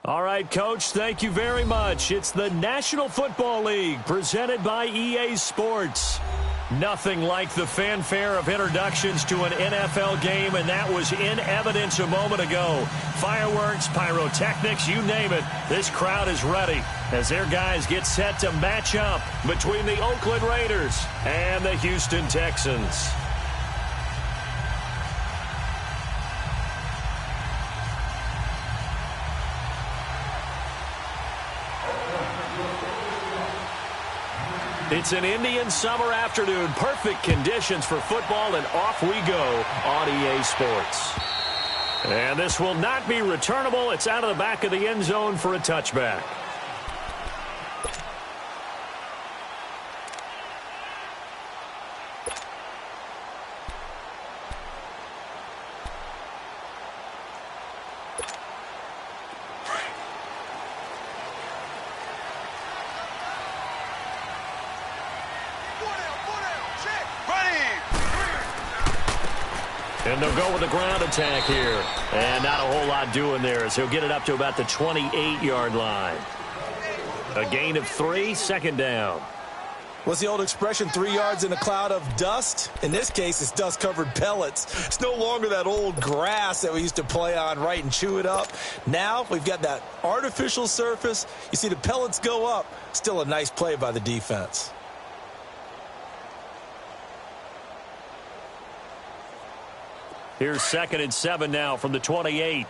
All right, Coach, thank you very much. It's the National Football League presented by EA Sports. Nothing like the fanfare of introductions to an NFL game, and that was in evidence a moment ago. Fireworks, pyrotechnics, you name it. This crowd is ready as their guys get set to match up between the Oakland Raiders and the Houston Texans. It's an Indian summer afternoon. Perfect conditions for football, and off we go on EA Sports. And this will not be returnable. It's out of the back of the end zone for a touchback. And they'll go with the ground attack here. And not a whole lot doing there as he'll get it up to about the 28-yard line. A gain of 3, second down. What's the old expression, 3 yards in a cloud of dust? In this case, it's dust-covered pellets. It's no longer that old grass that we used to play on, right, and chew it up. Now we've got that artificial surface. You see the pellets go up. Still a nice play by the defense. Here's 2nd and 7 now from the 28.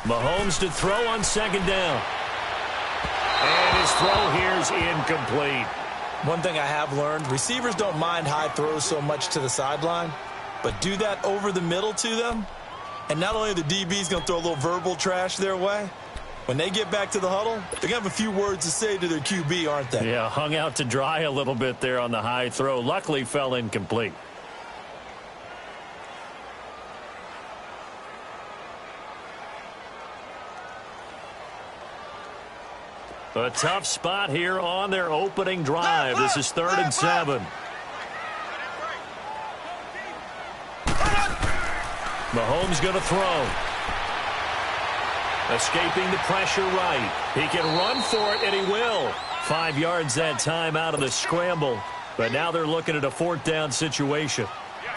Mahomes to throw on 2nd down. And his throw here's incomplete. One thing I have learned, receivers don't mind high throws so much to the sideline, but do that over the middle to them, and not only are the DBs going to throw a little verbal trash their way, when they get back to the huddle, they're going to have a few words to say to their QB, aren't they? Yeah, hung out to dry a little bit there on the high throw. Luckily fell incomplete. A tough spot here on their opening drive. This is 3rd and 7. Mahomes going to throw. Escaping the pressure right. He can run for it, and he will. 5 yards that time out of the scramble. But now they're looking at a 4th down situation.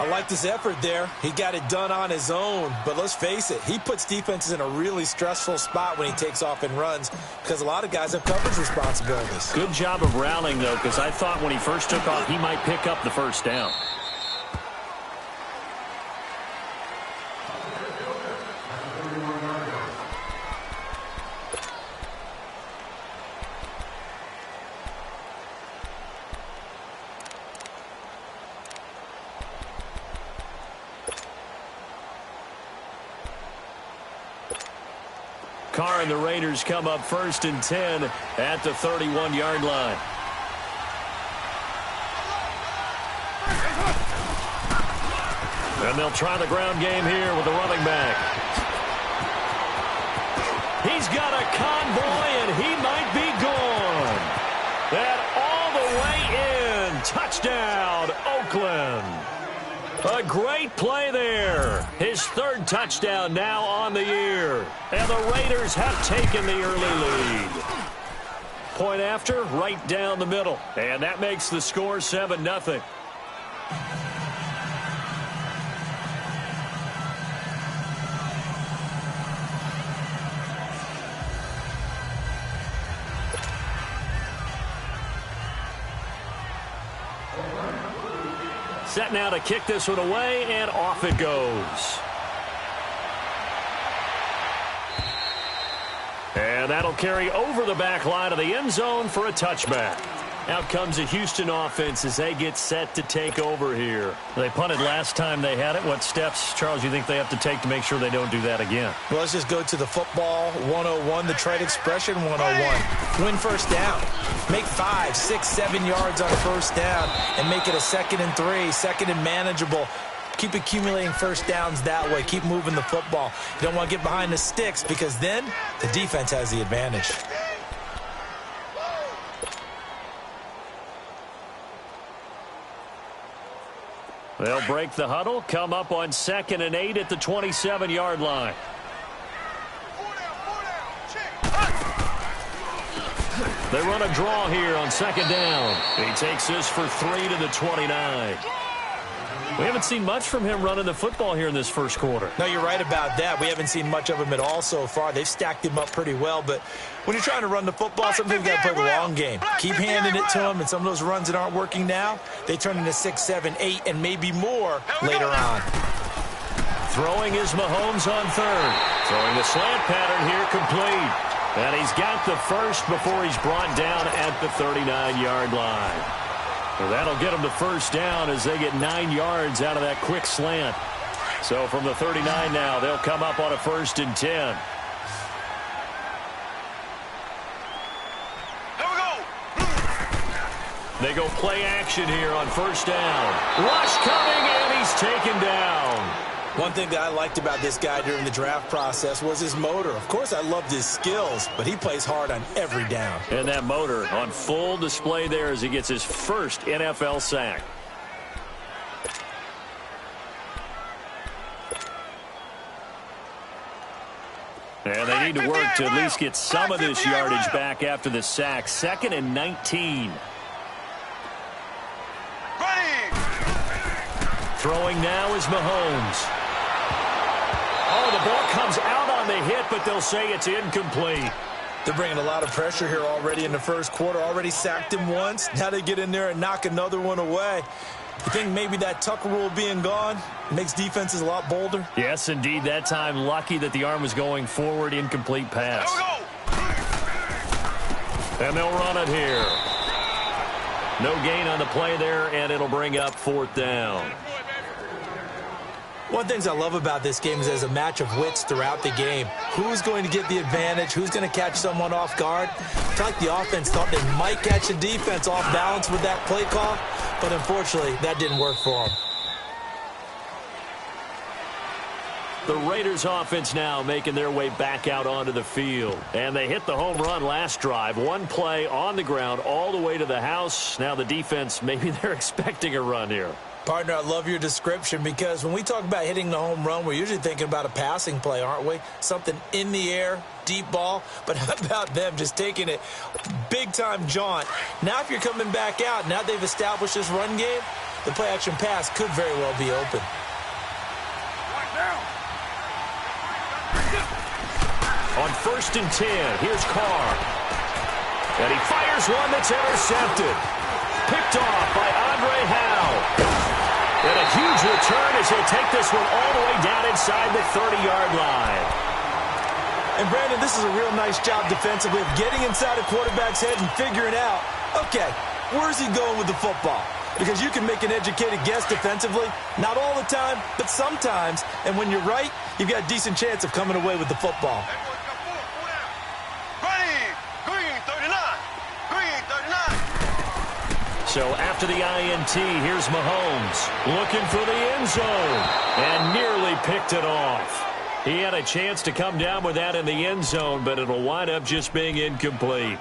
I like this effort there. He got it done on his own. But let's face it, he puts defenses in a really stressful spot when he takes off and runs because a lot of guys have coverage responsibilities. Good job of rallying, though, because I thought when he first took off, he might pick up the 1st down. Carr and the Raiders come up 1st and 10 at the 31-yard line. And they'll try the ground game here with the running back. He's got a convoy, and he might be gone. That all the way in. Touchdown, Oakland. A great play there. His 3rd touchdown now on the year. And the Raiders have taken the early lead. Point after, right down the middle. And that makes the score 7-0. Set now to kick this one away, and off it goes. And that'll carry over the back line of the end zone for a touchback. Out comes the Houston offense as they get set to take over here. They punted last time they had it. What steps, Charles, you think they have to take to make sure they don't do that again? Well, let's just go to the football 101, the trade expression 101. Win 1st down. Make 5, 6, 7 yards on 1st down and make it a 2nd and 3, 2nd and manageable. Keep accumulating 1st downs that way. Keep moving the football. You don't want to get behind the sticks because then the defense has the advantage. They'll break the huddle, come up on 2nd and 8 at the 27-yard line. They run a draw here on 2nd down. He takes this for 3 to the 29. We haven't seen much from him running the football here in this first quarter. No, you're right about that. We haven't seen much of him at all so far. They've stacked him up pretty well, but when you're trying to run the football, sometimes you've got to play the long game. Keep handing it to him, and some of those runs that aren't working now, they turn into 6, 7, 8, and maybe more later on. Throwing is Mahomes on 3rd. Throwing the slant pattern here complete. And he's got the first before he's brought down at the 39-yard line. Well, that'll get them the first down as they get 9 yards out of that quick slant. So from the 39 now, they'll come up on a 1st and 10. Here we go. They go play action here on 1st down. Rush coming, and he's taken down. One thing that I liked about this guy during the draft process was his motor. Of course, I loved his skills, but he plays hard on every down. And that motor on full display there as he gets his first NFL sack. And they need to work to at least get some of this yardage back after the sack. 2nd and 19. Throwing now is Mahomes. Oh, the ball comes out on the hit, but they'll say it's incomplete. They're bringing a lot of pressure here already in the first quarter. Already sacked him once. Now they get in there and knock another one away. You think maybe that Tucker rule being gone makes defenses a lot bolder? Yes, indeed. That time, lucky that the arm was going forward. Incomplete pass. And they'll run it here. No gain on the play there, and it'll bring up 4th down. One of the things I love about this game is there's a match of wits throughout the game. Who's going to get the advantage? Who's going to catch someone off guard? I feel like the offense thought they might catch the defense off balance with that play call, but unfortunately, that didn't work for them. The Raiders offense now making their way back out onto the field. And they hit the home run last drive. One play on the ground all the way to the house. Now the defense, maybe they're expecting a run here. Partner, I love your description because when we talk about hitting the home run, we're usually thinking about a passing play, aren't we? Something in the air, deep ball. But how about them just taking it big-time jaunt? Now if you're coming back out, now they've established this run game, the play-action pass could very well be open. On 1st and 10, here's Carr. And he fires one that's intercepted. Picked off by Andre Howe. And a huge return as he'll take this one all the way down inside the 30-yard line. And, Brandon, this is a real nice job defensively of getting inside a quarterback's head and figuring out, okay, where's he going with the football? Because you can make an educated guess defensively, not all the time, but sometimes. And when you're right, you've got a decent chance of coming away with the football. So after the INT, here's Mahomes looking for the end zone and nearly picked it off. He had a chance to come down with that in the end zone, but it'll wind up just being incomplete.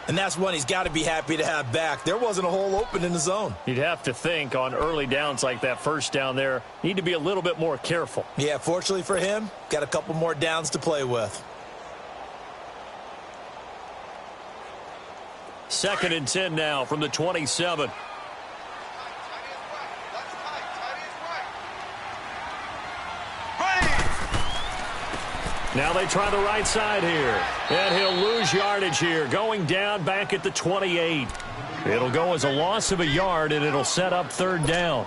And that's one he's got to be happy to have back. There wasn't a hole open in the zone. You'd have to think on early downs like that first down there, need to be a little bit more careful. Yeah, fortunately for him, got a couple more downs to play with. 2nd and 10 now from the 27. Now they try the right side here. And he'll lose yardage here. Going down back at the 28. It'll go as a loss of a yard, and it'll set up 3rd down.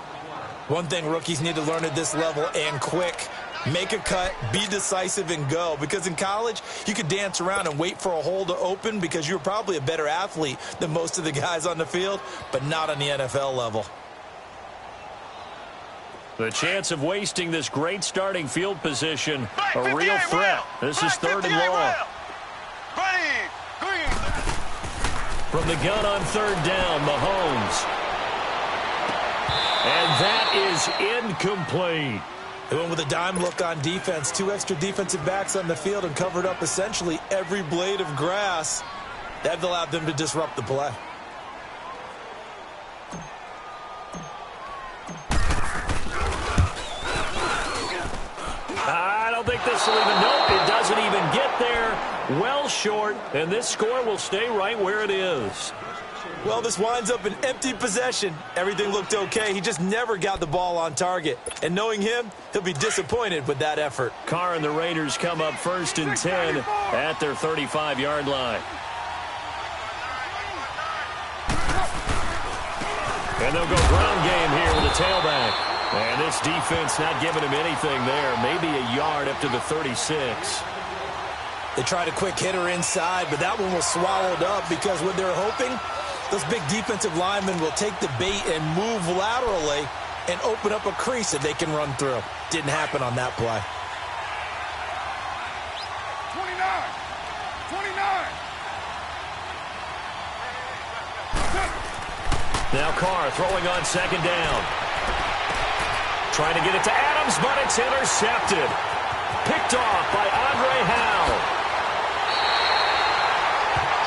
One thing rookies need to learn at this level, and quick. Make a cut, be decisive, and go. Because in college, you could dance around and wait for a hole to open because you're probably a better athlete than most of the guys on the field, but not on the NFL level. The chance of wasting this great starting field position, a real threat. This is 3rd and long. From the gun on 3rd down, Mahomes. And that is incomplete. They went with a dime look on defense. 2 extra defensive backs on the field and covered up essentially every blade of grass. That allowed them to disrupt the play. I don't think this will even, nope, it doesn't even get there. Well short, and this score will stay right where it is. Well, this winds up an empty possession. Everything looked okay. He just never got the ball on target. And knowing him, he'll be disappointed with that effort. Carr and the Raiders come up 1st and 10 at their 35-yard line. And they'll go ground game here with a tailback. And this defense not giving him anything there. Maybe a yard up to the 36. They tried a quick hitter inside, but that one was swallowed up because what they're hoping, those big defensive linemen will take the bait and move laterally and open up a crease that they can run through. Didn't happen on that play. 29. Now Carr throwing on 2nd down. Trying to get it to Adams, but it's intercepted. Picked off by Andre Howe.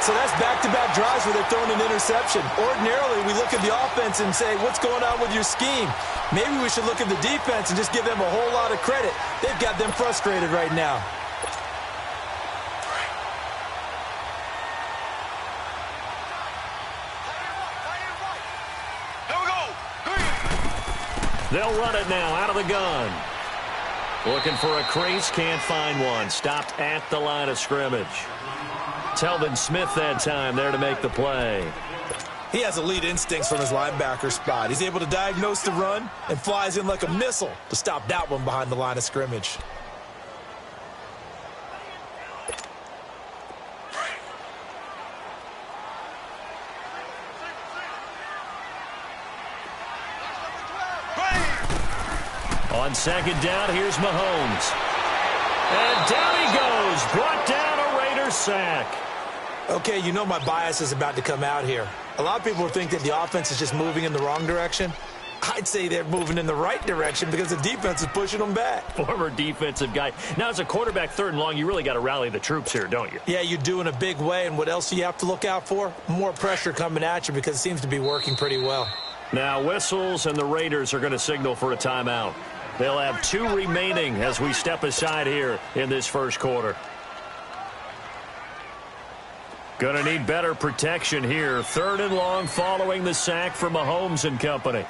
So that's back-to-back drives where they're throwing an interception. Ordinarily, we look at the offense and say, what's going on with your scheme? Maybe we should look at the defense and just give them a whole lot of credit. They've got them frustrated right now. They'll run it now out of the gun. Looking for a crease, can't find one. Stopped at the line of scrimmage. Telvin Smith that time there to make the play. He has elite instincts from his linebacker spot. He's able to diagnose the run and flies in like a missile to stop that one behind the line of scrimmage. On 2nd down, here's Mahomes. And down he goes. Brought down a Raiders sack. Okay, you know my bias is about to come out here. A lot of people think that the offense is just moving in the wrong direction. I'd say they're moving in the right direction because the defense is pushing them back. Former defensive guy. Now, as a quarterback 3rd and long, you really got to rally the troops here, don't you? Yeah, you do in a big way. And what else do you have to look out for? More pressure coming at you because it seems to be working pretty well. Now, whistles, and the Raiders are going to signal for a timeout. They'll have 2 remaining as we step aside here in this 1st quarter. Going to need better protection here. 3rd and long following the sack from Mahomes and company.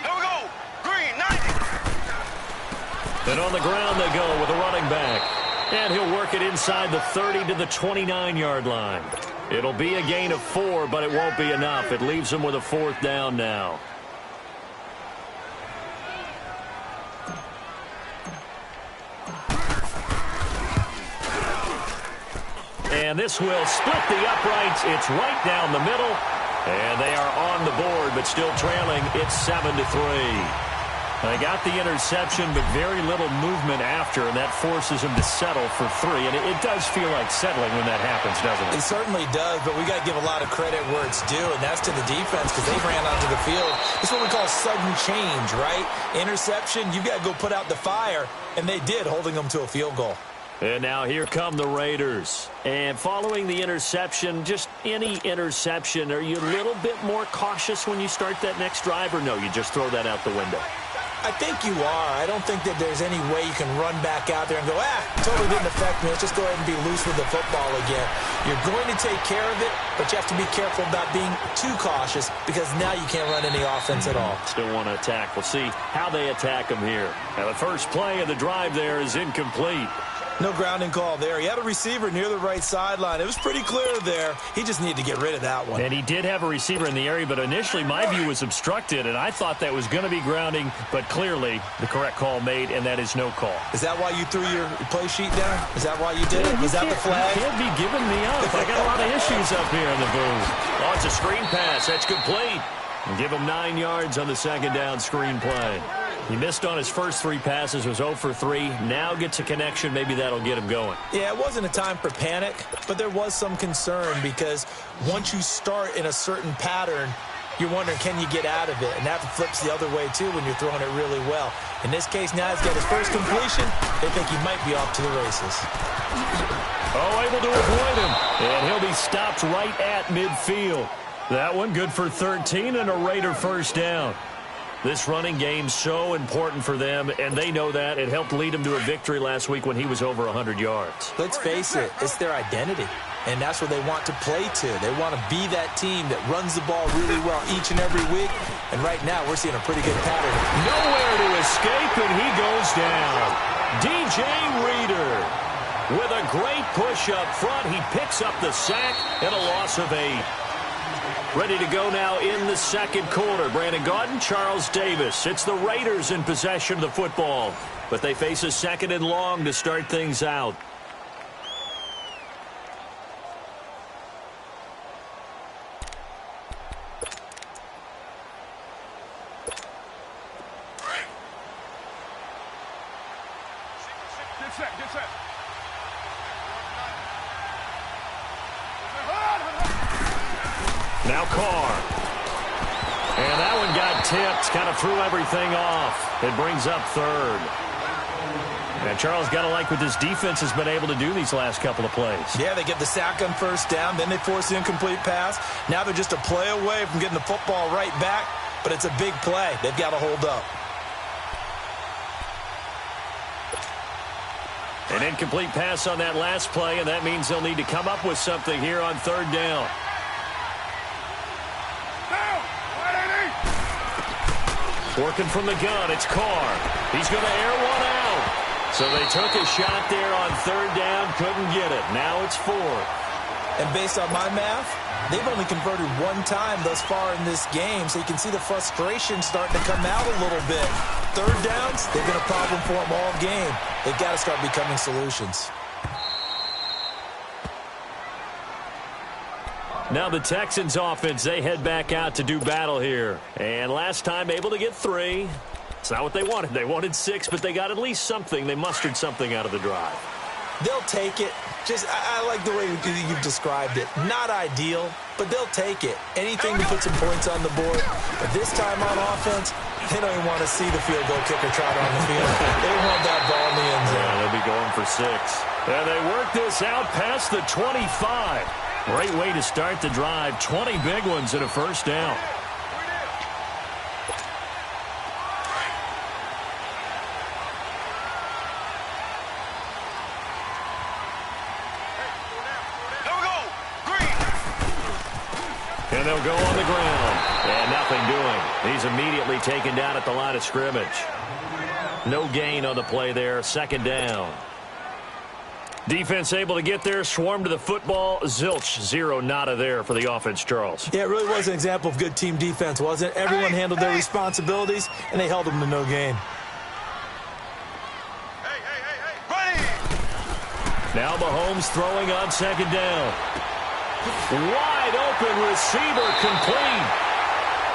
Here we go. Green, 90. And on the ground they go with a running back. And he'll work it inside the 30 to the 29-yard line. It'll be a gain of 4, but it won't be enough. It leaves him with a 4th down now. And this will split the uprights. It's right down the middle. And they are on the board, but still trailing. It's 7-3. They got the interception, but very little movement after, and that forces them to settle for 3. And it does feel like settling when that happens, doesn't it? It certainly does, but we got to give a lot of credit where it's due, and that's to the defense because they ran onto the field. It's what we call sudden change, right? Interception, you got to go put out the fire, and they did, holding them to a field goal. And now here come the Raiders. And following the interception, just any interception, are you a little bit more cautious when you start that next drive, or no, you just throw that out the window? I think you are. I don't think that there's any way you can run back out there and go, totally didn't affect me. Let's just go ahead and be loose with the football again. You're going to take care of it, but you have to be careful about being too cautious because now you can't run any offense at all. Still want to attack. We'll see how they attack them here. Now the first play of the drive there is incomplete. No grounding call there. He had a receiver near the right sideline. It was pretty clear there. He just needed to get rid of that one. And he did have a receiver in the area, but initially my view was obstructed, and I thought that was going to be grounding, but clearly the correct call made, and that is no call. Is that why you threw your play sheet down? Is that why you did it? Was that the flag? You can't be giving me up. I got a lot of issues up here in the booth. Oh, it's a screen pass. That's complete. And give him 9 yards on the 2nd down screen play. He missed on his first 3 passes, was 0 for 3. Now gets a connection. Maybe that'll get him going. Yeah, it wasn't a time for panic, but there was some concern because once you start in a certain pattern, you're wondering, can you get out of it? And that flips the other way, too, when you're throwing it really well. In this case, now he's got his first completion. They think he might be off to the races. Oh, able to avoid him. And he'll be stopped right at midfield. That one good for 13 and a Raider first down. This running game's so important for them, and they know that. It helped lead them to a victory last week when he was over 100 yards. Let's face it, it's their identity, and that's what they want to play to. They want to be that team that runs the ball really well each and every week, and right now we're seeing a pretty good pattern. Nowhere to escape, and he goes down. DJ Reader with a great push up front. He picks up the sack and a loss of 8. Ready to go now in the second quarter. Brandon Gaudin, Charles Davis. It's the Raiders in possession of the football, but they face a second and long to start things out. Get set. Now Carr. And that one got tipped, kind of threw everything off. It brings up third. And Charles, got to like what this defense has been able to do these last couple of plays. Yeah, they get the sack on first down, then they force the incomplete pass. Now they're just a play away from getting the football right back, but it's a big play. They've got to hold up. An incomplete pass on that last play, and that means they'll need to come up with something here on third down. Working from the gun, it's Carr. He's going to air one out. So they took a shot there on third down, couldn't get it. Now it's 4. And based on my math, they've only converted one time thus far in this game, so you can see the frustration starting to come out a little bit. Third downs, they've been a problem for them all game. They've got to start becoming solutions. Now the Texans offense, they head back out to do battle here. And last time able to get 3. It's not what they wanted. They wanted 6, but they got at least something. They mustered something out of the drive. They'll take it. I like the way you've described it. Not ideal, but they'll take it. Anything to put some points on the board. But this time on offense, they don't even want to see the field goal kicker trot on the field. They want that ball in the end zone. Yeah, they'll be going for 6. And they work this out past the 25. Great way to start the drive. 20 big ones and a first down. And they'll go on the ground. And nothing doing. He's immediately taken down at the line of scrimmage. No gain on the play there. Second down. Defense able to get there, swarm to the football. Zilch, 0 nada there for the offense, Charles. Yeah, it really was an example of good team defense, wasn't it? Everyone handled their responsibilities, and they held them to no gain. Now Mahomes throwing on second down. Wide open receiver complete.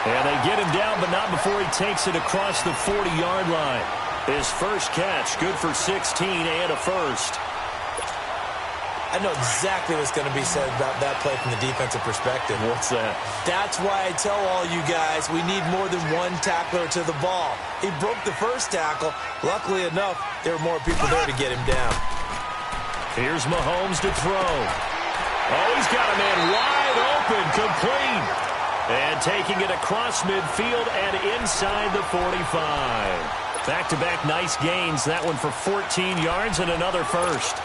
And they get him down, but not before he takes it across the 40-yard line. His first catch, good for 16 and a first. I know exactly what's going to be said about that play from the defensive perspective. What's that? That's why I tell all you guys we need more than one tackler to the ball. He broke the first tackle. Luckily enough, there were more people there to get him down. Here's Mahomes to throw. Oh, he's got a man wide open, complete. And taking it across midfield and inside the 45. Back-to-back nice gains. That one for 14 yards and another first.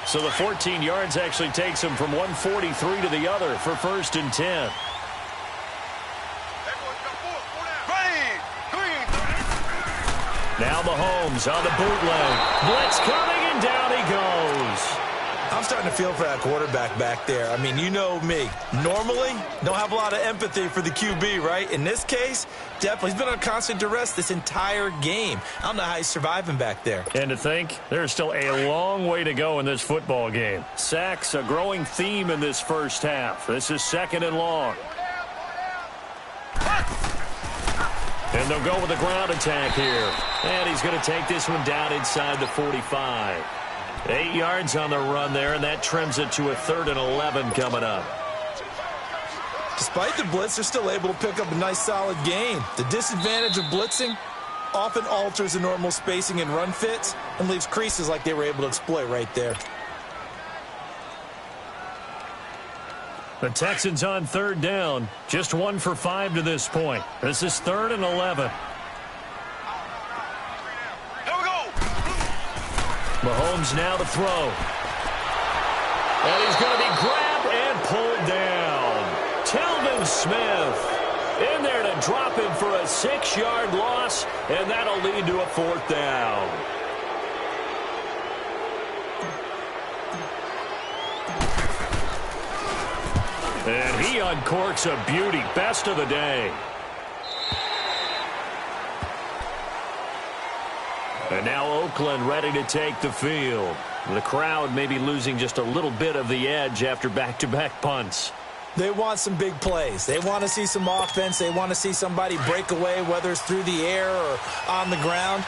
So the 14 yards actually takes him from 143 to the other for first and 10. Now Mahomes on the bootleg. Blitz coming, and down he goes. I'm starting to feel for that quarterback back there. I mean, you know me. Normally, don't have a lot of empathy for the QB, right? In this case, definitely. He's been on constant duress this entire game. I don't know how he's surviving back there. And to think, there's still a long way to go in this football game. Sacks, a growing theme in this first half. This is second and long. And they'll go with a ground attack here. And he's going to take this one down inside the 45. 8 yards on the run there, and that trims it to a 3rd and 11 coming up. Despite the blitz, they're still able to pick up a nice solid gain. The disadvantage of blitzing often alters the normal spacing and run fits and leaves creases like they were able to exploit right there. The Texans on third down. Just 1 for 5 to this point. This is 3rd and 11. Here we go. Mahomes now to throw. And he's going to be grabbed and pulled down. Telvin Smith in there to drop him for a 6-yard loss, and that'll lead to a 4th down. And he uncorks a beauty. Best of the day. And now Oakland ready to take the field. The crowd may be losing just a little bit of the edge after back-to-back punts. They want some big plays. They want to see some offense. They want to see somebody break away, whether it's through the air or on the ground.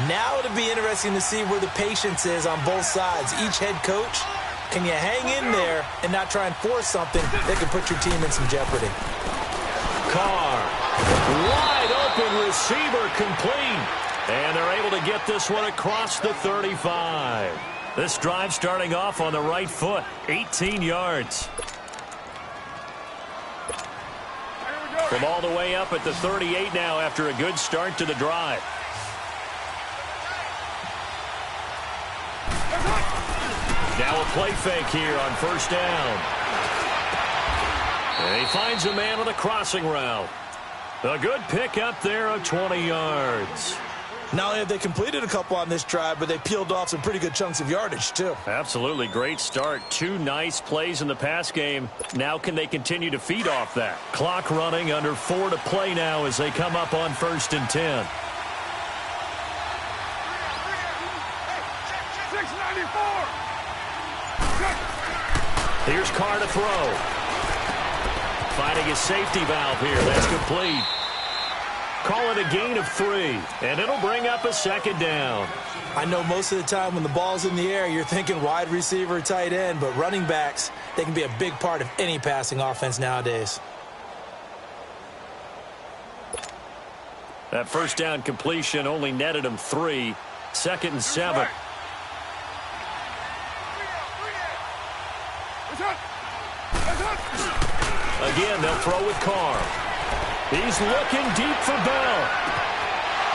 Now it'll be interesting to see where the patience is on both sides. Each head coach, can you hang in there and not try and force something that can put your team in some jeopardy? Carr, wide open receiver, complete. And they're able to get this one across the 35. This drive starting off on the right foot, 18 yards. From all the way up at the 38 now after a good start to the drive. Now a play fake here on 1st down. And he finds a man on a crossing route. A good pickup there of 20 yards. Not only have they completed a couple on this drive, but they peeled off some pretty good chunks of yardage, too. Absolutely great start. 2 nice plays in the pass game. Now can they continue to feed off that? Clock running, under 4 to play now as they come up on 1st and 10. 694. Here's Carr to throw. Finding his safety valve here. That's complete. Call it a gain of 3, and it'll bring up a 2nd down. I know most of the time when the ball's in the air, you're thinking wide receiver, tight end, but running backs, they can be a big part of any passing offense nowadays. That 1st down completion only netted him 3. 2nd and 7. Again, they'll throw with Carr. He's looking deep for Bell.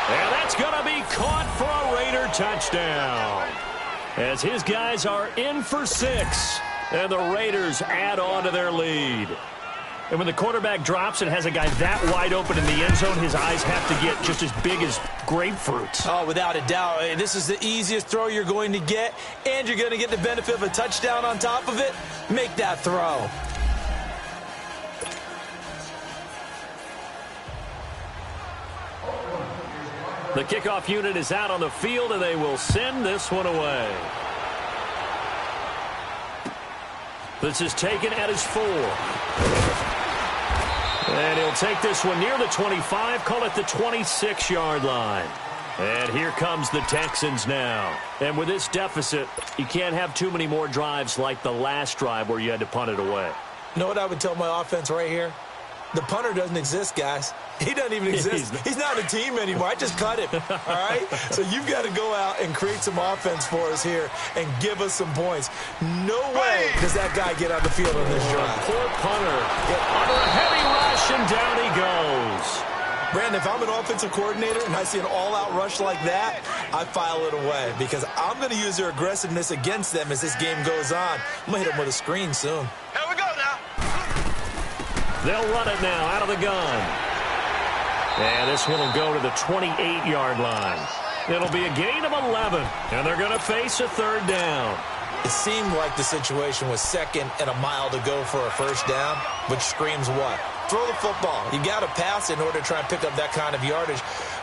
And that's going to be caught for a Raider touchdown. As his guys are in for 6. And the Raiders add on to their lead. And when the quarterback drops and has a guy that wide open in the end zone, his eyes have to get just as big as grapefruits. Oh, without a doubt. This is the easiest throw you're going to get, and you're going to get the benefit of a touchdown on top of it. Make that throw. The kickoff unit is out on the field, and they will send this one away. This is taken at his 4. And he'll take this one near the 25, call it the 26-yard line. And here comes the Texans now. And with this deficit, you can't have too many more drives like the last drive where you had to punt it away. You know what I would tell my offense right here? The punter doesn't exist, guys. He doesn't even exist. He's not a team anymore. I just cut him, all right? So you've got to go out and create some offense for us here and give us some points. No way does that guy get on the field on this drive. Poor punter. Under a heavy rush, and down he goes. Brandon, if I'm an offensive coordinator and I see an all-out rush like that, I file it away because I'm going to use their aggressiveness against them as this game goes on. I'm going to hit them with a screen soon. Here we go now. They'll run it now out of the gun. And this one will go to the 28-yard line. It'll be a gain of 11, and they're going to face a 3rd down. It seemed like the situation was 2nd and a mile to go for a 1st down, which screams what? Throw the football. You got to pass in order to try and pick up that kind of yardage.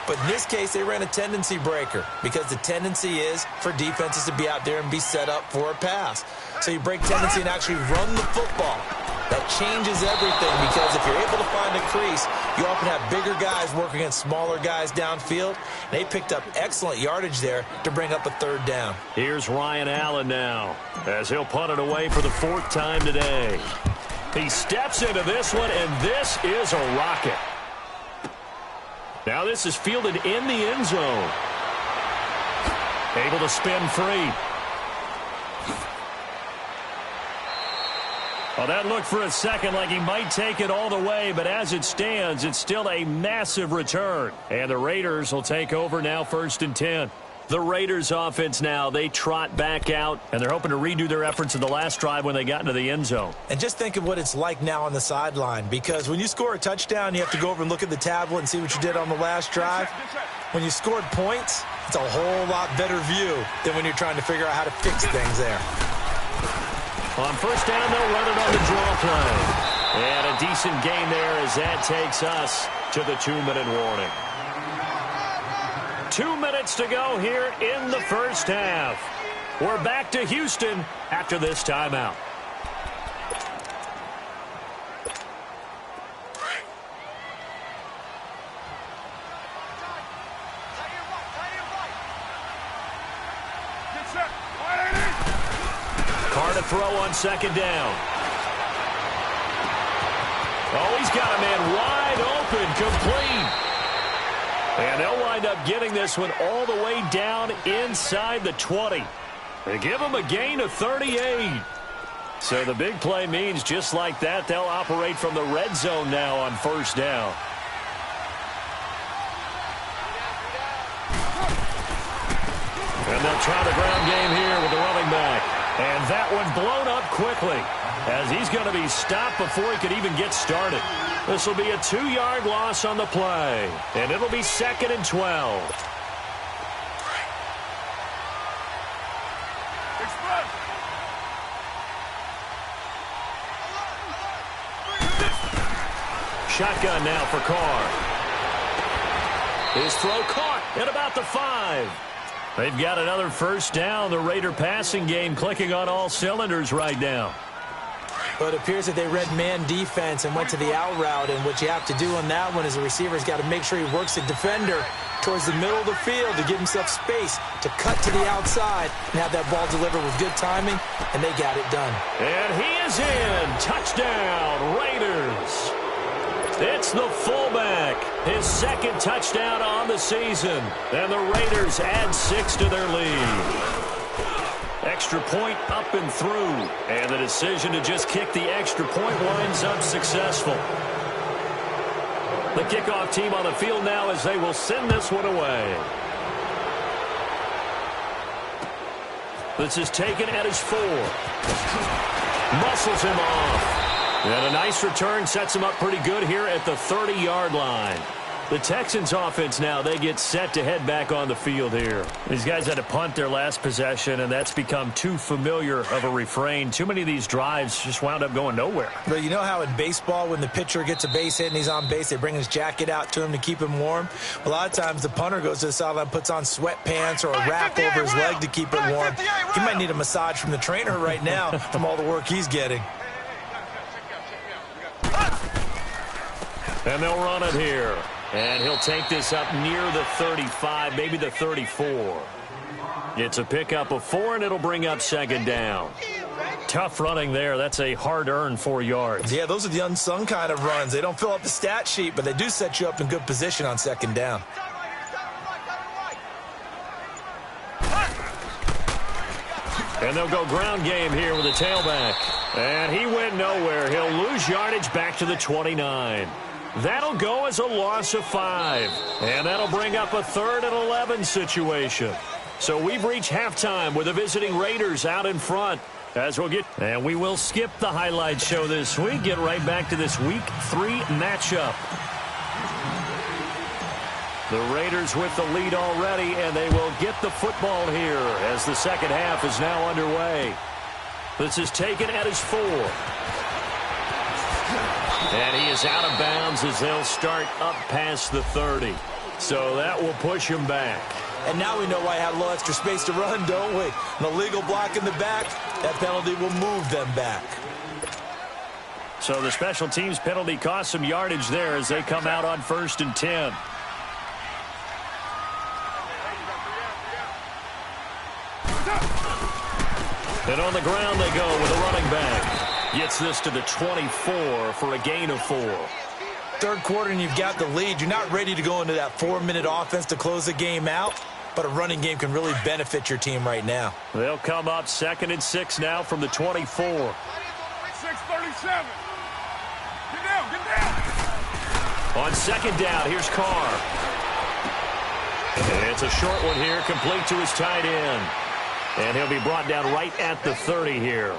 But in this case, they ran a tendency breaker because the tendency is for defenses to be out there and be set up for a pass. So you break tendency and actually run the football. That changes everything because if you're able to find a crease, you often have bigger guys working against smaller guys downfield. They picked up excellent yardage there to bring up a 3rd down. Here's Ryan Allen now as he'll punt it away for the 4th time today. He steps into this one, and this is a rocket. Now this is fielded in the end zone. Able to spin free. Well, that looked for a second like he might take it all the way, but as it stands, it's still a massive return. And the Raiders will take over now, 1st and 10. The Raiders offense now, they trot back out, and they're hoping to redo their efforts in the last drive when they got into the end zone. And just think of what it's like now on the sideline, because when you score a touchdown, you have to go over and look at the tablet and see what you did on the last drive. When you scored points, it's a whole lot better view than when you're trying to figure out how to fix things there. On 1st down, they'll run it on the draw play. And a decent gain there as that takes us to the 2-minute warning. 2 minutes to go here in the first half. We're back to Houston after this timeout. Carr to throw on 2nd down. Oh, he's got a man wide open, complete. And they'll wind up getting this one all the way down inside the 20. They give them a gain of 38. So the big play means just like that, they'll operate from the red zone now on 1st down. And they'll try the ground game here with the running back. And that one blown up quickly as he's going to be stopped before he could even get started. This will be a 2-yard loss on the play, and it'll be 2nd and 12. Shotgun now for Carr. His throw caught at about the 5. They've got another 1st down. The Raider passing game clicking on all cylinders right now. But it appears that they read man defense and went to the out route, and what you have to do on that one is the receiver's got to make sure he works the defender towards the middle of the field to give himself space to cut to the outside and have that ball delivered with good timing, and they got it done. And he is in. Touchdown, Raiders. It's the fullback. His 2nd touchdown on the season. And the Raiders add 6 to their lead. Extra point up and through. And the decision to just kick the extra point winds up successful. The kickoff team on the field now as they will send this one away. This is taken at his 4. Muscles him off. And a nice return sets him up pretty good here at the 30-yard line. The Texans offense now, they get set to head back on the field here. These guys had to punt their last possession, and that's become too familiar of a refrain. Too many of these drives just wound up going nowhere. But you know how in baseball, when the pitcher gets a base hit and he's on base, they bring his jacket out to him to keep him warm? A lot of times the punter goes to the sideline, puts on sweatpants or a wrap over his leg to keep it warm. He might need a massage from the trainer right now from all the work he's getting. And they'll run it here. And he'll take this up near the 35, maybe the 34. It's a pickup of 4, and it'll bring up 2nd down. Tough running there. That's a hard-earned 4 yards. Yeah, those are the unsung kind of runs. They don't fill up the stat sheet, but they do set you up in good position on 2nd down. And they'll go ground game here with a tailback. And he went nowhere. He'll lose yardage back to the 29. That'll go as a loss of 5. And that'll bring up a 3rd and 11 situation. So we've reached halftime with the visiting Raiders out in front. As we'll get, and we will skip the highlight show this week. Get right back to this Week 3 matchup. The Raiders with the lead already, and they will get the football here as the second half is now underway. This is taken at his 4. And he is out of bounds as they'll start up past the 30. So that will push him back. And now we know why I had a little extra space to run, don't we? An illegal block in the back, that penalty will move them back. So the special teams penalty cost some yardage there as they come out on 1st and 10. And on the ground they go with a running back. Gets this to the 24 for a gain of 4. Third quarter and you've got the lead. You're not ready to go into that 4-minute offense to close the game out, but a running game can really benefit your team right now. They'll come up 2nd and 6 now from the 24. 37. Get down, get down. On second down, here's Carr. It's a short one here, complete to his tight end. And he'll be brought down right at the 30 here.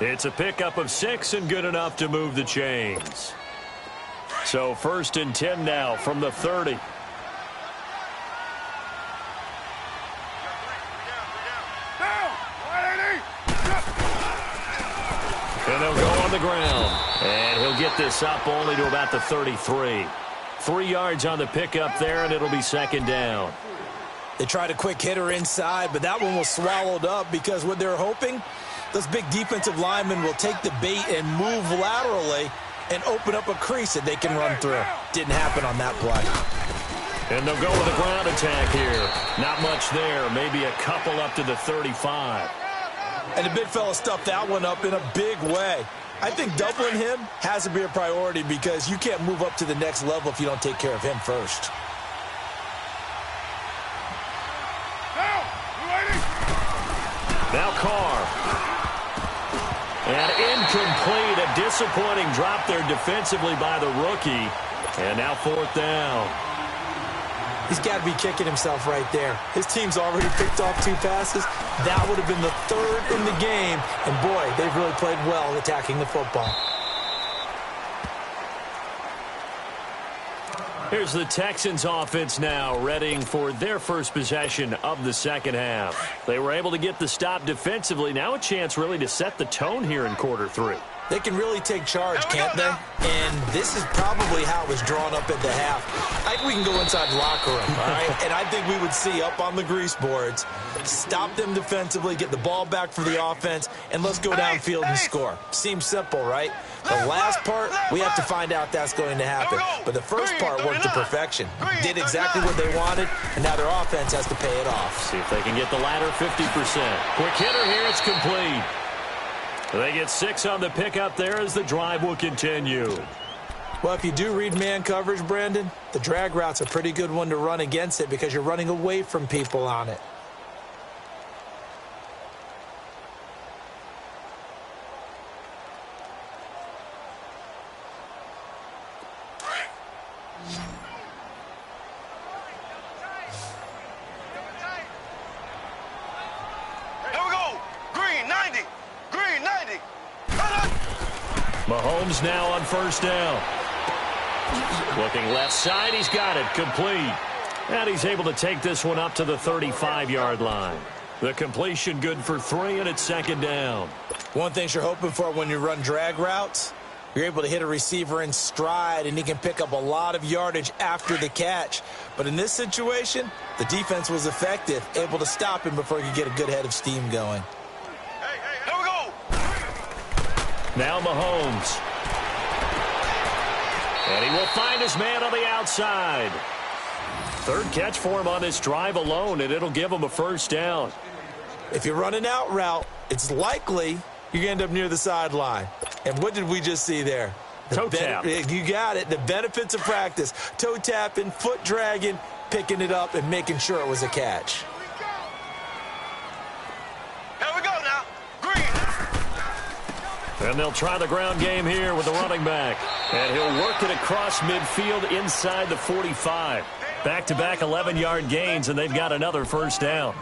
It's a pickup of 6 and good enough to move the chains. So 1st and 10 now from the 30. And they'll go on the ground. And he'll get this up only to about the 33. 3 yards on the pickup there, and it'll be 2nd down. They tried a quick hitter inside, but that one was swallowed up because what they're hoping, those big defensive linemen will take the bait and move laterally and open up a crease that they can run through. Didn't happen on that play. And they'll go with a ground attack here. Not much there, maybe a couple up to the 35. And the big fella stuffed that one up in a big way. I think doubling him has to be a priority because you can't move up to the next level if you don't take care of him first. Now Carr. And incomplete. A disappointing drop there defensively by the rookie. And now 4th down. He's got to be kicking himself right there. His team's already picked off 2 passes. That would have been the 3rd in the game. And, boy, they've really played well attacking the football. Here's the Texans offense now, readying for their first possession of the second half. They were able to get the stop defensively. Now a chance really to set the tone here in quarter 3. They can really take charge, can't they? And this is probably how it was drawn up at the half. I think we can go inside the locker room, all right? And I think we would see up on the grease boards, stop them defensively, get the ball back for the offense, and let's go downfield and score. Seems simple, right? The last part, we have to find out that's going to happen. But the first part worked to perfection. Did exactly what they wanted, and now their offense has to pay it off. See if they can get the latter 50%. Quick hitter here, it's complete. They get 6 on the pickup there as the drive will continue. Well, if you do read man coverage, Brandon, the drag route's a pretty good one to run against it because you're running away from people on it. Mahomes now on 1st down. Looking left side, he's got it, complete. And he's able to take this one up to the 35-yard line. The completion good for 3, and it's 2nd down. One thing you're hoping for when you run drag routes, you're able to hit a receiver in stride, and he can pick up a lot of yardage after the catch. But in this situation, the defense was effective, able to stop him before he could get a good head of steam going. Here we go. Now Mahomes. And he will find his man on the outside. 3rd catch for him on this drive alone, and it'll give him a 1st down. If you run an out route, it's likely you're going to end up near the sideline. And what did we just see there? Toe tap. You got it. The benefits of practice. Toe tapping, foot dragging, picking it up, and making sure it was a catch. Here we go now. Green. And they'll try the ground game here with the running back. And he'll work it across midfield inside the 45. Back-to-back 11-yard gains, and they've got another 1st down.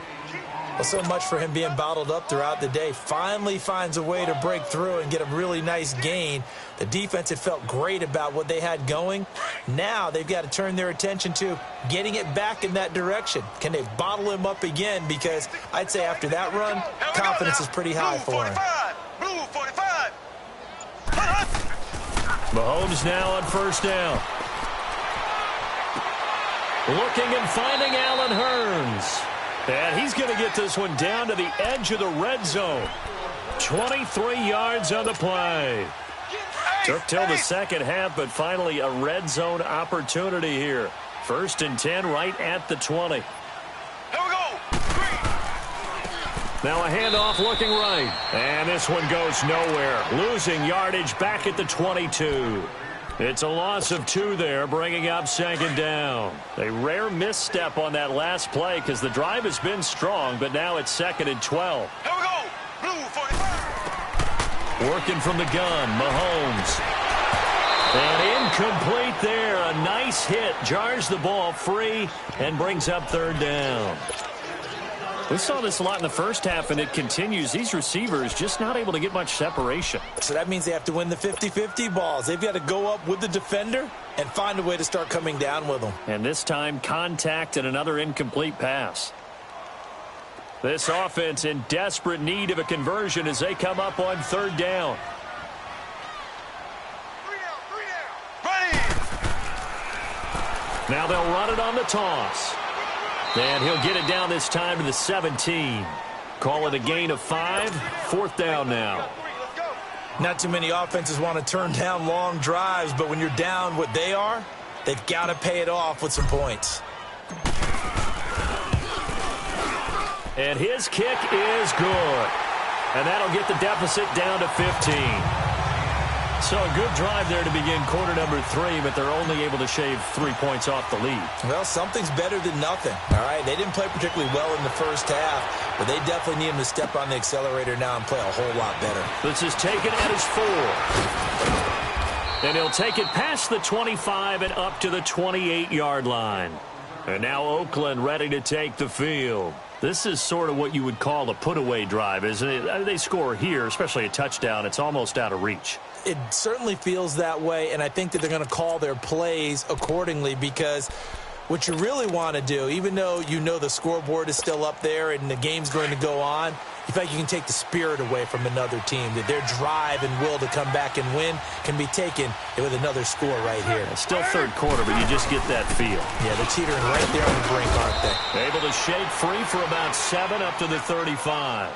Well, so much for him being bottled up throughout the day. Finally finds a way to break through and get a really nice gain. The defense had felt great about what they had going. Now they've got to turn their attention to getting it back in that direction. Can they bottle him up again? Because I'd say after that run, confidence is pretty high for him. Blue 45. Mahomes now on 1st down. Looking and finding Allen Hurns. And he's going to get this one down to the edge of the red zone. 23 yards on the play. Took till the second half, but finally a red zone opportunity here. 1st and 10 right at the 20. Here we go. Green. Now a handoff looking right. And this one goes nowhere. Losing yardage back at the 22. It's a loss of 2 there, bringing up 2nd down. A rare misstep on that last play because the drive has been strong, but now it's 2nd and 12. Here we go. Blue 45. Working from the gun, Mahomes. And incomplete there. A nice hit. Jars the ball free and brings up third down. We saw this a lot in the first half, and it continues. These receivers just not able to get much separation. So that means they have to win the 50-50 balls. They've got to go up with the defender and find a way to start coming down with them. And this time, contact and another incomplete pass. This offense in desperate need of a conversion as they come up on third down. Now they'll run it on the toss. And he'll get it down this time to the 17. Call it a gain of 5. Fourth down now. Not too many offenses want to turn down long drives, but when you're down what they are, they've got to pay it off with some points. And his kick is good. And that'll get the deficit down to 15. So a good drive there to begin quarter number 3, but they're only able to shave 3 points off the lead. Well, something's better than nothing, all right? They didn't play particularly well in the first half, but they definitely need him to step on the accelerator now and play a whole lot better. This is taken at his 4. And he'll take it past the 25 and up to the 28-yard line. And now Oakland ready to take the field. This is sort of what you would call a put-away drive, isn't it? They score here, especially a touchdown. It's almost out of reach. It certainly feels that way, and I think that they're going to call their plays accordingly because what you really want to do, even though you know the scoreboard is still up there and the game's going to go on, you feel like you can take the spirit away from another team, that their drive and will to come back and win can be taken with another score right here. It's still third quarter, but you just get that feel. Yeah, they're teetering right there on the brink, aren't they? Able to shake free for about 7 up to the 35.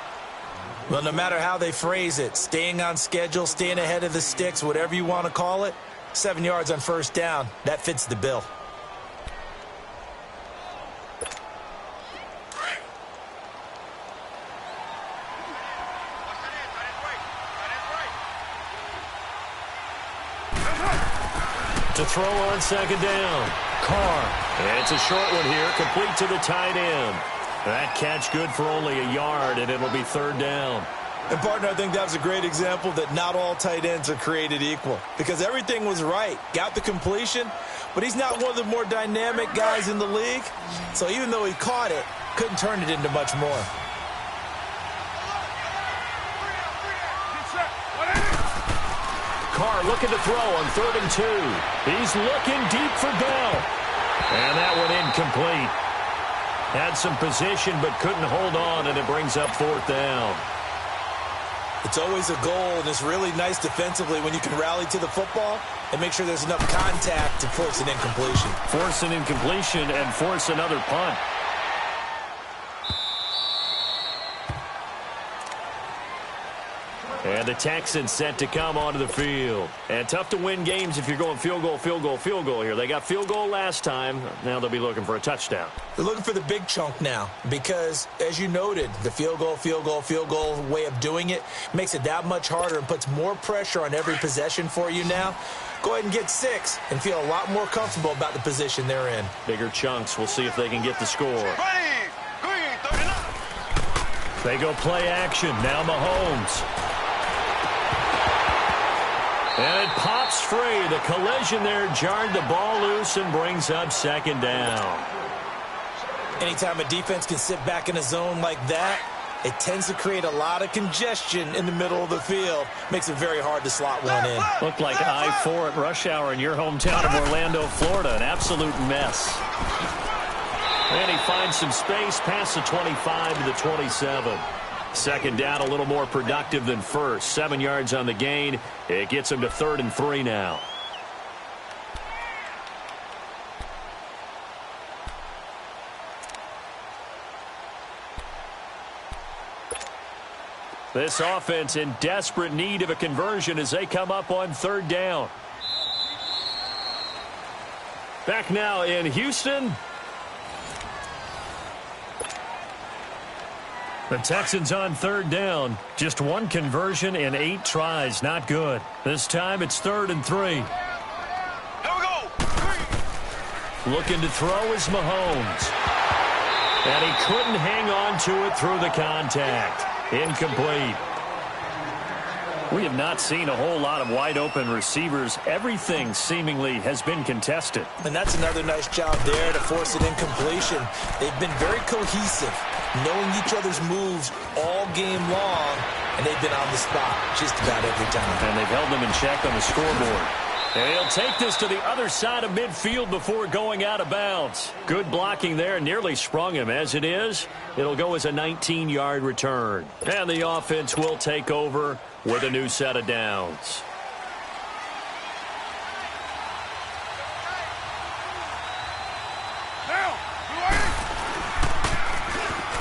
Well, no matter how they phrase it, staying on schedule, staying ahead of the sticks, whatever you want to call it, 7 yards on first down, that fits the bill. To throw on second down. Carr. And it's a short one here, complete to the tight end. That catch good for only a yard, and it'll be third down. And, partner, I think that was a great example that not all tight ends are created equal because everything was right. Got the completion, but he's not one of the more dynamic guys in the league. So even though he caught it, couldn't turn it into much more. Carr looking to throw on 3rd and 2. He's looking deep for Bell. And that one incomplete. Had some position but couldn't hold on, and it brings up 4th down. It's always a goal, and it's really nice defensively when you can rally to the football and make sure there's enough contact to force an incompletion. Force an incompletion and force another punt. And the Texans set to come onto the field. And tough to win games if you're going field goal, field goal, field goal here. They got field goal last time. Now they'll be looking for a touchdown. They're looking for the big chunk now because, as you noted, the field goal way of doing it makes it that much harder and puts more pressure on every possession for you now. Go ahead and get 6 and feel a lot more comfortable about the position they're in. Bigger chunks. We'll see if they can get the score. They go play action. Now Mahomes. And it pops free. The collision there jarred the ball loose and brings up second down. Anytime a defense can sit back in a zone like that, it tends to create a lot of congestion in the middle of the field. Makes it very hard to slot one in. Looked like I-4 at rush hour in your hometown of Orlando, Florida. An absolute mess. And he finds some space past the 25 to the 27. Second down, a little more productive than first. 7 yards on the gain. It gets him to 3rd and 3 now. This offense in desperate need of a conversion as they come up on 3rd down. Back now in Houston. The Texans on 3rd down. Just one conversion in 8 tries. Not good. This time it's 3rd and 3. Here we go. 3. Looking to throw is Mahomes. And he couldn't hang on to it through the contact. Incomplete. We have not seen a whole lot of wide-open receivers. Everything seemingly has been contested. And that's another nice job there to force an incompletion. They've been very cohesive, knowing each other's moves all game long, and they've been on the spot just about every time. And they've held them in check on the scoreboard. And he'll take this to the other side of midfield before going out of bounds. Good blocking there, nearly sprung him. As it is, it'll go as a 19-yard return. And the offense will take over with a new set of downs.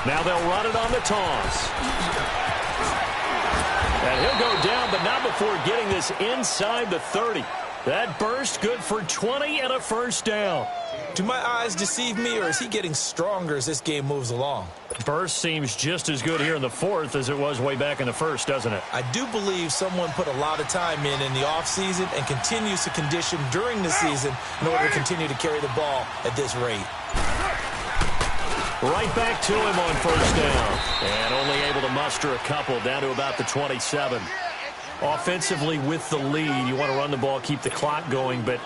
Now they'll run it on the toss. And he'll go down, but not before getting this inside the 30. That burst good for 20 and a first down. Do my eyes deceive me, or is he getting stronger as this game moves along? Burst seems just as good here in the fourth as it was way back in the first, doesn't it? I do believe someone put a lot of time in the offseason and continues to condition during the season in order to continue to carry the ball at this rate. Right back to him on first down. And only able to muster a couple down to about the 27. Offensively with the lead, you want to run the ball, keep the clock going, but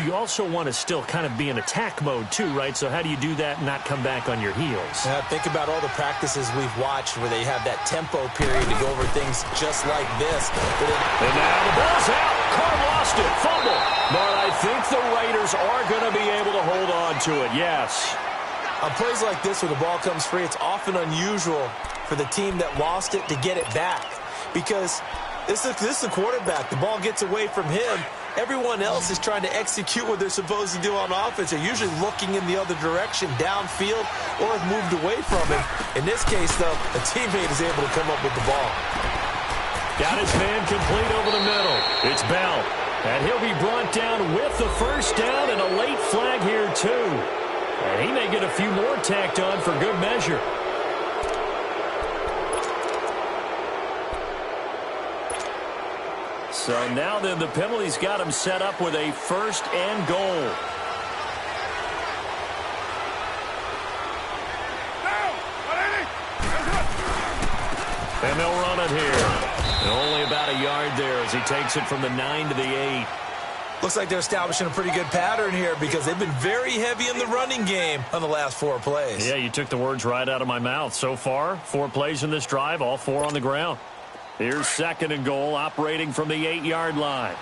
you also want to still kind of be in attack mode too, right? So how do you do that and not come back on your heels? Think about all the practices we've watched where they have that tempo period to go over things just like this. And now the ball's out. Carr lost it. Fumble. But I think the Raiders are going to be able to hold on to it, yes. On plays like this where the ball comes free, it's often unusual for the team that lost it to get it back because this is the quarterback. The ball gets away from him. Everyone else is trying to execute what they're supposed to do on offense. They're usually looking in the other direction, downfield, or have moved away from him. In this case, though, a teammate is able to come up with the ball. Got his man complete over the middle. It's Bell. And he'll be brought down with the first down and a late flag here, too. And he may get a few more tacked on for good measure. So now then the penalty's got him set up with a first and goal. And they'll run it here. And only about a yard there as he takes it from the 9 to the 8. Looks like they're establishing a pretty good pattern here because they've been very heavy in the running game on the last 4 plays. Yeah, you took the words right out of my mouth. So far, 4 plays in this drive, all 4 on the ground. Here's second and goal, operating from the 8-yard line.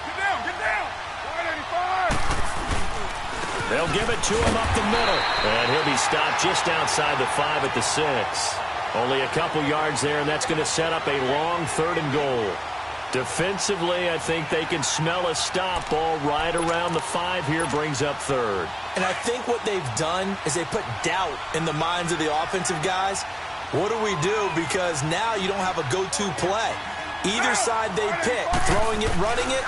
Get down. 185. They'll give it to him up the middle. And he'll be stopped just outside the 5 at the 6. Only a couple yards there, and that's going to set up a long third and goal. Defensively, I think they can smell a stop. Ball right around the 5 here, brings up third. And I think what they've done is they put doubt in the minds of the offensive guys. What do we do? Because now you don't have a go-to play. Either side they pick, throwing it, running it,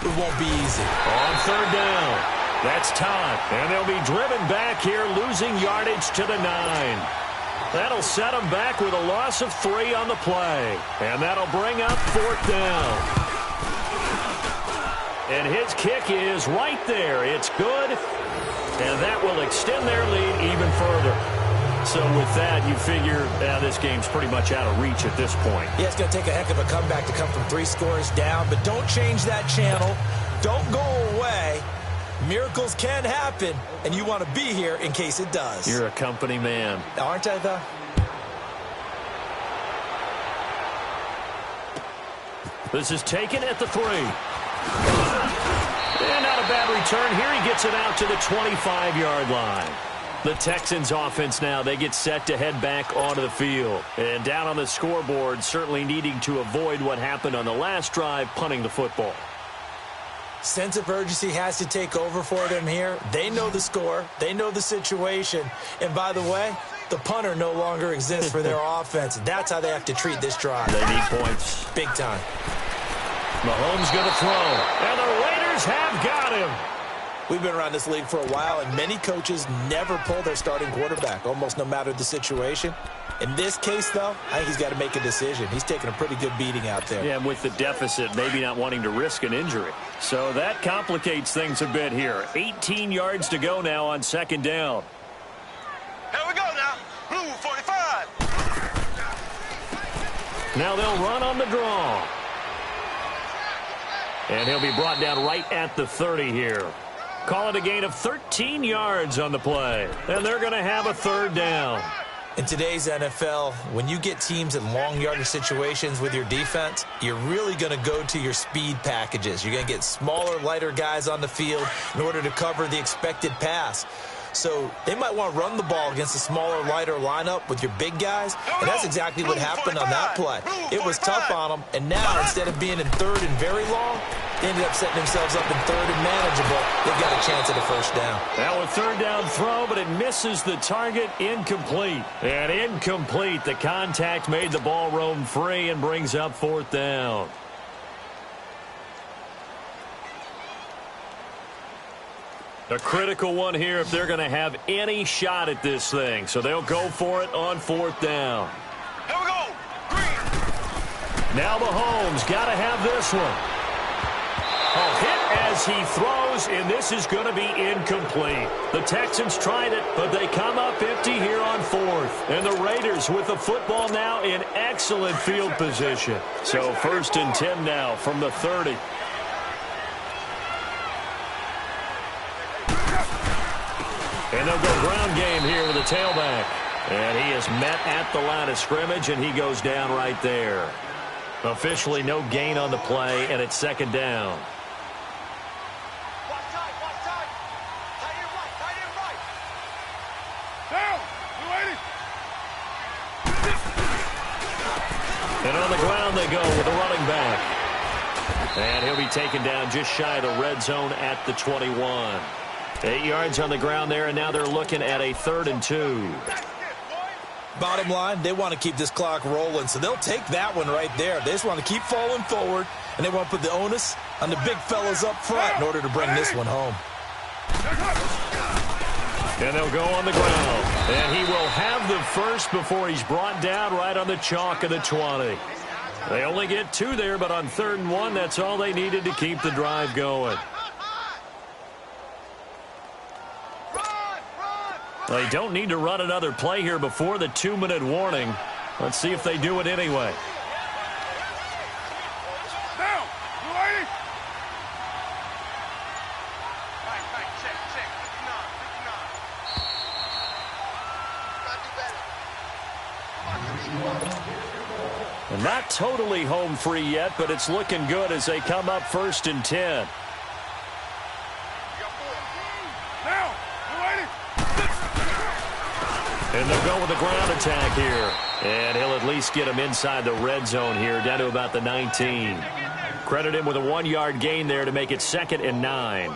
it won't be easy. On third down, that's Todd. And they'll be driven back here, losing yardage to the 9. That'll set them back with a loss of 3 on the play. And that'll bring up fourth down. And his kick is right there. It's good. And that will extend their lead even further. So with that, you figure this game's pretty much out of reach at this point. Yeah, it's going to take a heck of a comeback to come from 3 scores down. But don't change that channel. Don't go away. Miracles can happen, and you want to be here in case it does. You're a company man. Aren't I, though? This is taken at the 3. And not a bad return. Here he gets it out to the 25-yard line. The Texans offense now, they get set to head back onto the field. And down on the scoreboard, certainly needing to avoid what happened on the last drive, punting the football. Sense of urgency has to take over for them here. They know the score. They know the situation. And by the way, the punter no longer exists for their offense. That's how they have to treat this drive. They need points. Big time. Mahomes going to throw. And the Raiders have got him. We've been around this league for a while, and many coaches never pull their starting quarterback, almost no matter the situation. In this case, though, I think he's got to make a decision. He's taking a pretty good beating out there. Yeah, and with the deficit, maybe not wanting to risk an injury. So that complicates things a bit here. 18 yards to go now on second down. Here we go now. Blue 45. Now they'll run on the draw. And he'll be brought down right at the 30 here. Call it a gain of 13 yards on the play. And they're going to have a third down. In today's NFL, when you get teams in long yardage situations with your defense, you're really going to go to your speed packages. You're going to get smaller, lighter guys on the field in order to cover the expected pass. So they might want to run the ball against a smaller, lighter lineup with your big guys, and that's exactly what happened on that play. It was tough on them, and now instead of being in third and very long, they ended up setting themselves up in third and manageable. They've got a chance at a first down. Now a third down throw, but it misses the target. Incomplete. And incomplete. The contact made the ball roam free and brings up fourth down. A critical one here if they're going to have any shot at this thing. So they'll go for it on fourth down. Here we go. Green. Now Mahomes got to have this one. A hit as he throws, and this is going to be incomplete. The Texans tried it, but they come up empty here on fourth. And the Raiders with the football now in excellent field position. So 1st and 10 now from the 30. And they'll go ground game here with the tailback. And he is met at the line of scrimmage, and he goes down right there. Officially no gain on the play, and it's second down. And on the ground they go with the running back. And he'll be taken down just shy of the red zone at the 21. 8 yards on the ground there, and now they're looking at a 3rd and 2. Bottom line, they want to keep this clock rolling, so they'll take that one right there. They just want to keep falling forward, and they want to put the onus on the big fellas up front in order to bring this one home. And they'll go on the ground. And he will have the first before he's brought down right on the chalk of the 20. They only get 2 there, but on 3rd and 1, that's all they needed to keep the drive going. They don't need to run another play here before the 2-minute warning. Let's see if they do it anyway. Down. You ready? And not totally home free yet, but it's looking good as they come up 1st and 10. Now. You ready? And they'll go with a ground attack here. And he'll at least get him inside the red zone here, down to about the 19. Credit him with a 1-yard gain there to make it 2nd and 9.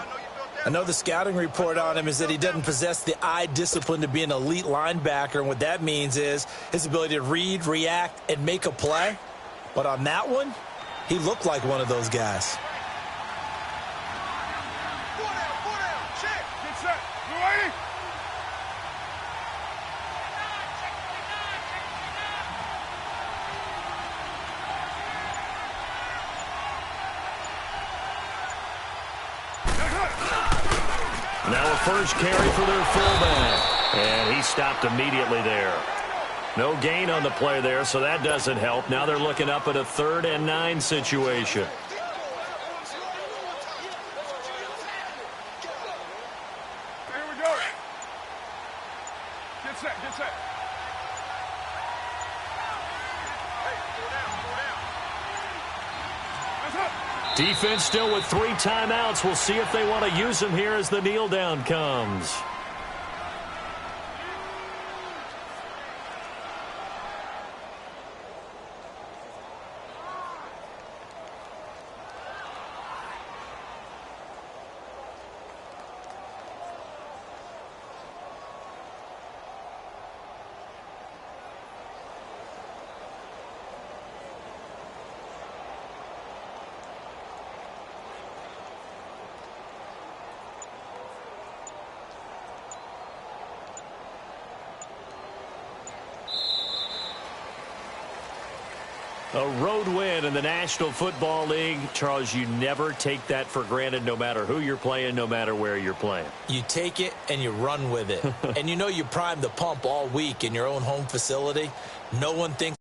I know the scouting report on him is that he doesn't possess the eye discipline to be an elite linebacker, and what that means is his ability to read, react, and make a play. But on that one, he looked like one of those guys. Get set. You ready? Now a first carry for their fullback. And he stopped immediately there. No gain on the play there, so that doesn't help. Now they're looking up at a 3rd and 9 situation. Here we go. Get set. Get set. Defense still with 3 timeouts. We'll see if they want to use them here as the kneel down comes. A road win in the National Football League. Charles, you never take that for granted, no matter who you're playing, no matter where you're playing. You take it and you run with it. And you know you primed the pump all week in your own home facility. No one thinks